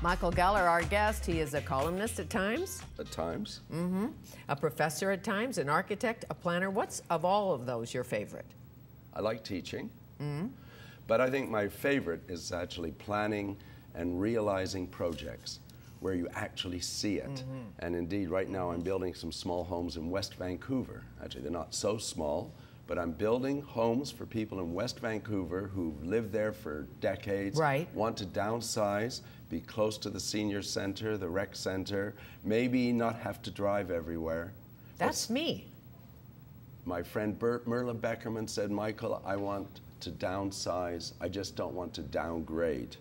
Michael Geller, our guest. He is a columnist at times. At times. A professor at times, an architect, a planner. What's, of all of those, your favorite? I like teaching. But I think my favorite is actually planning and realizing projects where you actually see it. And indeed, right now I'm building some small homes in West Vancouver. Actually, they're not so small, but I'm building homes for people in West Vancouver who've lived there for decades, want to downsize, be close to the senior center, the rec center, maybe not have to drive everywhere. That's me. My friend Merlin Beckerman said, Michael, I want to downsize, I just don't want to downgrade.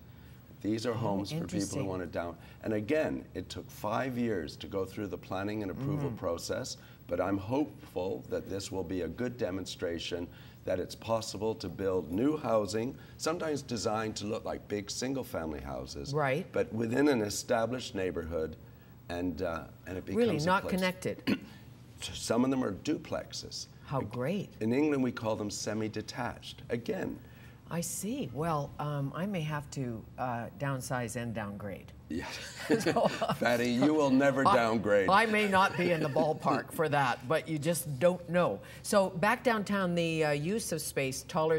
These are homes for people who want to down. And again, it took 5 years to go through the planning and approval process, but I'm hopeful that this will be a good demonstration that it's possible to build new housing, sometimes designed to look like big single-family houses, but within an established neighborhood, and it becomes really not connected. Some of them are duplexes. How great. In England, we call them semi-detached. Again. I see. Well, I may have to downsize and downgrade. Yeah. Fatty, you will never downgrade. I may not be in the ballpark for that, but you just don't know. So back downtown, the use of space, taller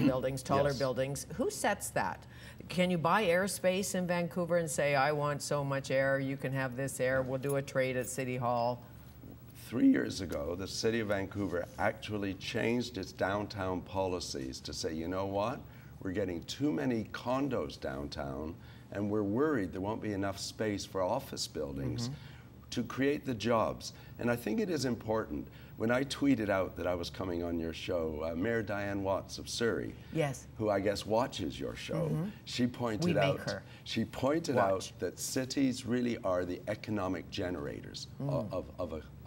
buildings, buildings, who sets that? Can you buy airspace in Vancouver and say, I want so much air, you can have this air, we'll do a trade at City Hall? 3 years ago, the City of Vancouver actually changed its downtown policies to say, you know what, we're getting too many condos downtown, and we're worried there won't be enough space for office buildings to create the jobs. And I think it is important. When I tweeted out that I was coming on your show, Mayor Diane Watts of Surrey, who I guess watches your show, she pointed out that cities really are the economic generators of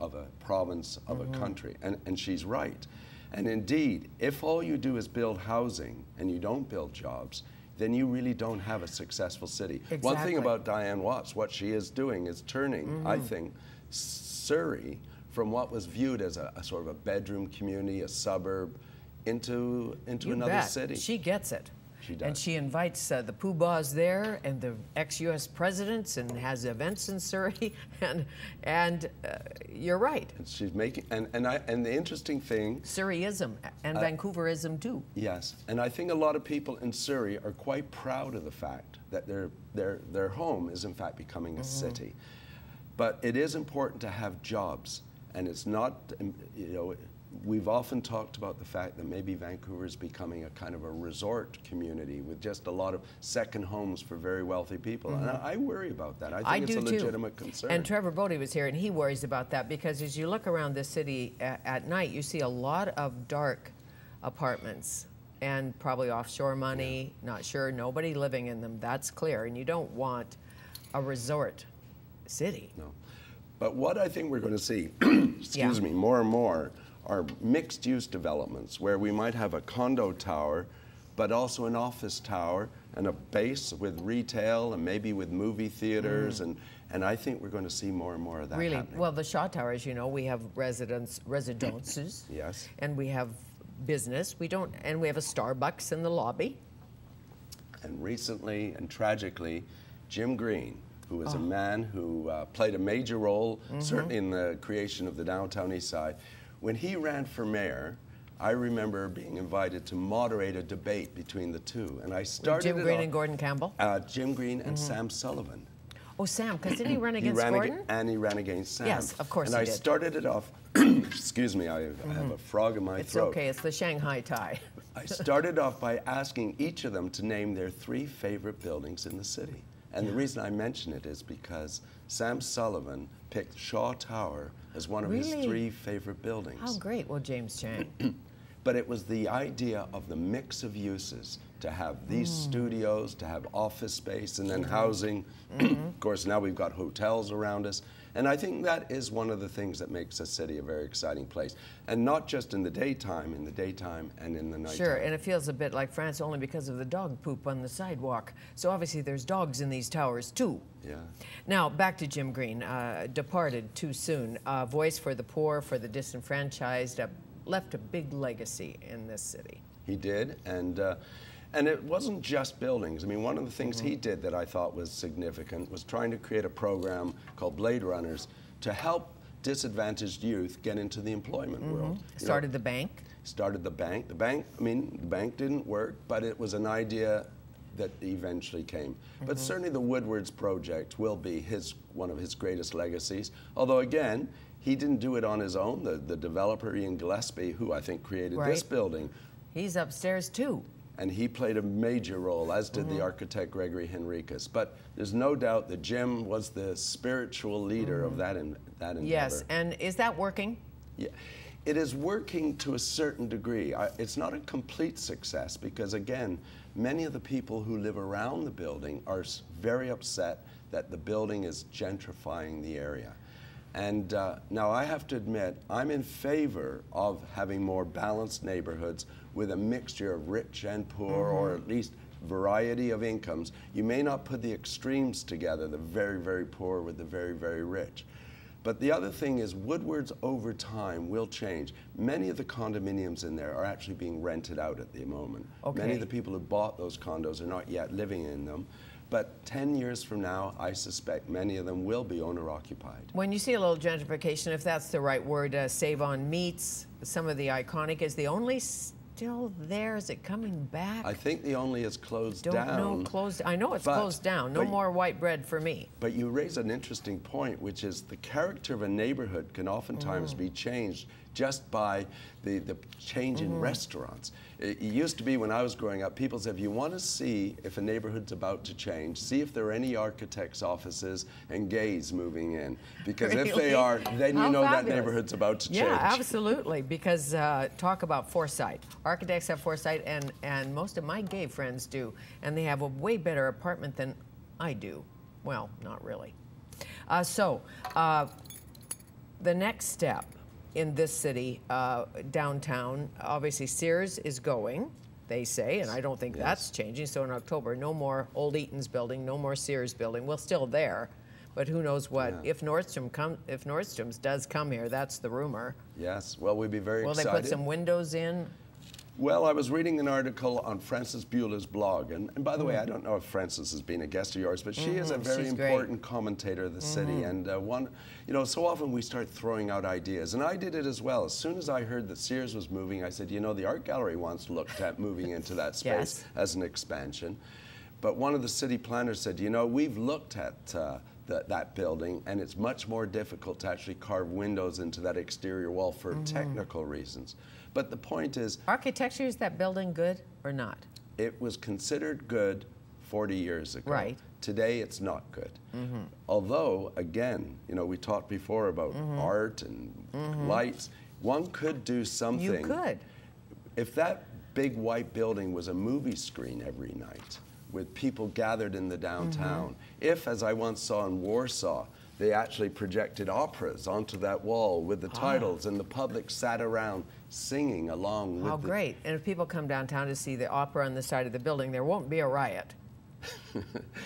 a province, of a country, and she's right. And indeed, if all you do is build housing and you don't build jobs, then you really don't have a successful city. One thing about Diane Watts, what she is doing is turning, I think, Surrey from what was viewed as a sort of a bedroom community, a suburb, into another city. She gets it. She does. And she invites the poobahs there and the ex-U.S. presidents and has events in Surrey, and you're right. And she's making, and the interesting thing, Surreyism and Vancouverism too. Yes, and I think a lot of people in Surrey are quite proud of the fact that their home is in fact becoming a city. But it is important to have jobs, and it's not, you know, we've often talked about the fact that maybe Vancouver is becoming a kind of a resort community with just a lot of second homes for very wealthy people. And I worry about that. I think it's a legitimate concern. And Trevor Bodie was here, and he worries about that because as you look around this city at night, you see a lot of dark apartments and probably offshore money, not sure, nobody living in them, that's clear. And you don't want a resort city. No. But what I think we're going to see, excuse me, more and more, are mixed-use developments where we might have a condo tower, but also an office tower and a base with retail and maybe with movie theaters, and I think we're going to see more and more of that happening. Well, the Shaw Tower, as you know, we have residences, and we have business. And we have a Starbucks in the lobby. And recently and tragically, Jim Green, who is a man who played a major role, certainly in the creation of the downtown east side. When he ran for mayor, I remember being invited to moderate a debate between the two. And I started Jim Green and Gordon Campbell? Jim Green and Sam Sullivan. Oh, Sam, because didn't he run against Gordon? And he ran against Sam. Yes, of course he did. And I started it off, excuse me, I have a frog in my throat. It's okay, it's the Shanghai tie. I started off by asking each of them to name their 3 favorite buildings in the city. And the reason I mention it is because Sam Sullivan picked Shaw Tower as one of his 3 favorite buildings. How great. Well, James Chang. But it was the idea of the mix of uses, to have these studios, to have office space, and then housing. Of course, now we've got hotels around us. And I think that is one of the things that makes a city a very exciting place. And not just in the daytime and in the nighttime. Sure, and it feels a bit like France only because of the dog poop on the sidewalk. So obviously there's dogs in these towers too. Yeah. Now, back to Jim Green, departed too soon. Voice for the poor, for the disenfranchised, left a big legacy in this city. He did, and And it wasn't just buildings. I mean, one of the things he did that I thought was significant was trying to create a program called Blade Runners to help disadvantaged youth get into the employment world. Started the bank? Started the bank. The bank, I mean, the bank didn't work, but it was an idea that eventually came. But certainly the Woodwards project will be one of his greatest legacies. Although again, he didn't do it on his own. The developer, Ian Gillespie, who I think created this building. He's upstairs too. And he played a major role, as did the architect Gregory Henriquez. But there's no doubt that Jim was the spiritual leader of that endeavor. Yes, and is that working? Yeah. It is working to a certain degree. It's not a complete success because, again, many of the people who live around the building are very upset that the building is gentrifying the area. And now I have to admit, I'm in favor of having more balanced neighborhoods with a mixture of rich and poor, or at least variety of incomes. You may not put the extremes together, the very, very poor with the very, very rich. But the other thing is Woodwards over time will change. Many of the condominiums in there are actually being rented out at the moment. Many of the people who bought those condos are not yet living in them. But 10 years from now, I suspect many of them will be owner-occupied. When you see a little gentrification, if that's the right word, Save On Meats, some of the iconic, is the only still there? Is it coming back? I think the only is closed down. Don't know, closed. I know it's closed down. No more white bread for me. But you raise an interesting point, which is the character of a neighborhood can oftentimes be changed just by the change in restaurants. It used to be when I was growing up, people said, if you want to see if a neighborhood's about to change, see if there are any architects' offices and gays moving in. Because if they are, then you know that neighborhood's about to change. Yeah, absolutely, because talk about foresight. Architects have foresight, and most of my gay friends do, and they have a way better apartment than I do. Well, not really. The next step in this city, downtown, obviously Sears is going, they say, and I don't think that's changing. So in October, no more Old Eaton's building, no more Sears building. Well, still there, but who knows what? If Nordstrom's does come here, that's the rumor. Yes, well, we'd be very excited. Will they put some windows in? Well, I was reading an article on Frances Beulah's blog, and by the way, I don't know if Frances has been a guest of yours, but she is a very important commentator of the city, and so often we start throwing out ideas, and I did it as well. As soon as I heard that Sears was moving, I said, the art gallery once looked at moving into that space as an expansion, but one of the city planners said, we've looked at that building, and it's much more difficult to actually carve windows into that exterior wall for technical reasons. But the point is... Architecture, is that building good or not? It was considered good 40 years ago. Right. Today, it's not good. Although, again, we talked before about art and lights. One could do something... You could. If that big white building was a movie screen every night, with people gathered in the downtown, if, as I once saw in Warsaw, they actually projected operas onto that wall with the titles, and the public sat around singing along with great. And if people come downtown to see the opera on the side of the building, there won't be a riot.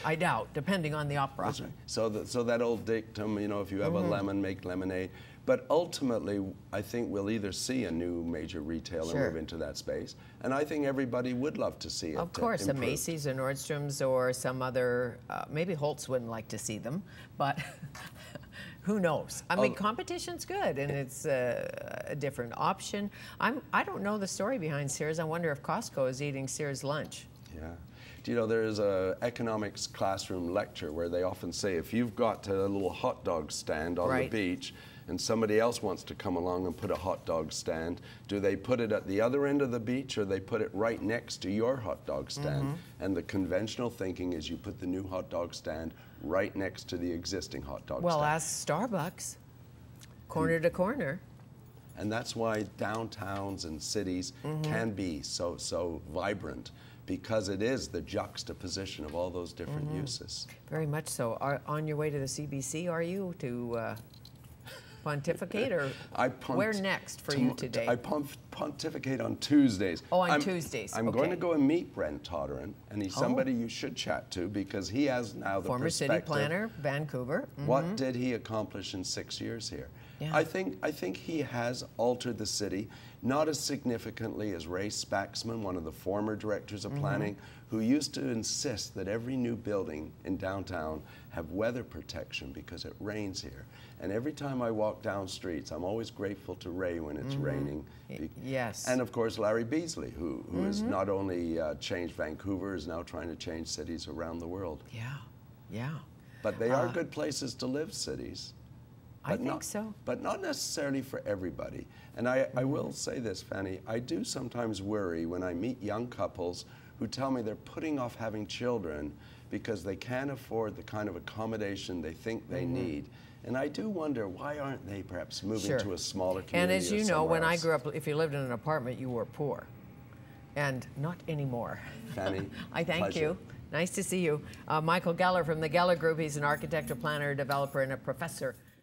I doubt, depending on the opera. That's right. So that old dictum, if you have a lemon, make lemonade. But ultimately, I think we'll either see a new major retailer move into that space, and I think everybody would love to see it. Of course, a Macy's, a Nordstrom's, or some other, maybe Holtz wouldn't like to see them, but who knows? I mean, competition's good, and it's a different option. I don't know the story behind Sears. I wonder if Costco is eating Sears lunch. Yeah. There's an economics classroom lecture where they often say, if you've got a little hot dog stand on the beach, and somebody else wants to come along and put a hot dog stand, do they put it at the other end of the beach, or they put it right next to your hot dog stand? And the conventional thinking is you put the new hot dog stand right next to the existing hot dog stand. Well, ask Starbucks, corner to corner. And that's why downtowns and cities can be so vibrant, because it is the juxtaposition of all those different uses. Very much so. On your way to the CBC, are you, to pontificate, or where next for you today? I pontificate on Tuesdays. Oh, on Tuesdays. I'm going to go and meet Brent Todderan, and he's somebody you should chat to, because he has now the former city planner, Vancouver. What did he accomplish in 6 years here? Yeah. I think he has altered the city, not as significantly as Ray Spaxman, one of the former directors of planning, who used to insist that every new building in downtown have weather protection because it rains here. And every time I walk down streets, I'm always grateful to Ray when it's raining. Yes. And of course, Larry Beasley, who has not only changed Vancouver, is now trying to change cities around the world. Yeah, yeah. But they are good places to live, cities. I think so. But not necessarily for everybody. And I will say this, Fanny, I do sometimes worry when I meet young couples who tell me they're putting off having children because they can't afford the kind of accommodation they think they need. And I do wonder, why aren't they perhaps moving to a smaller community? And as you know, when I else? grew up, if you lived in an apartment, you were poor. And not anymore. Fanny, I thank pleasure. you. Nice to see you. Michael Geller from the Geller Group. He's an architect, a planner, a developer, and a professor.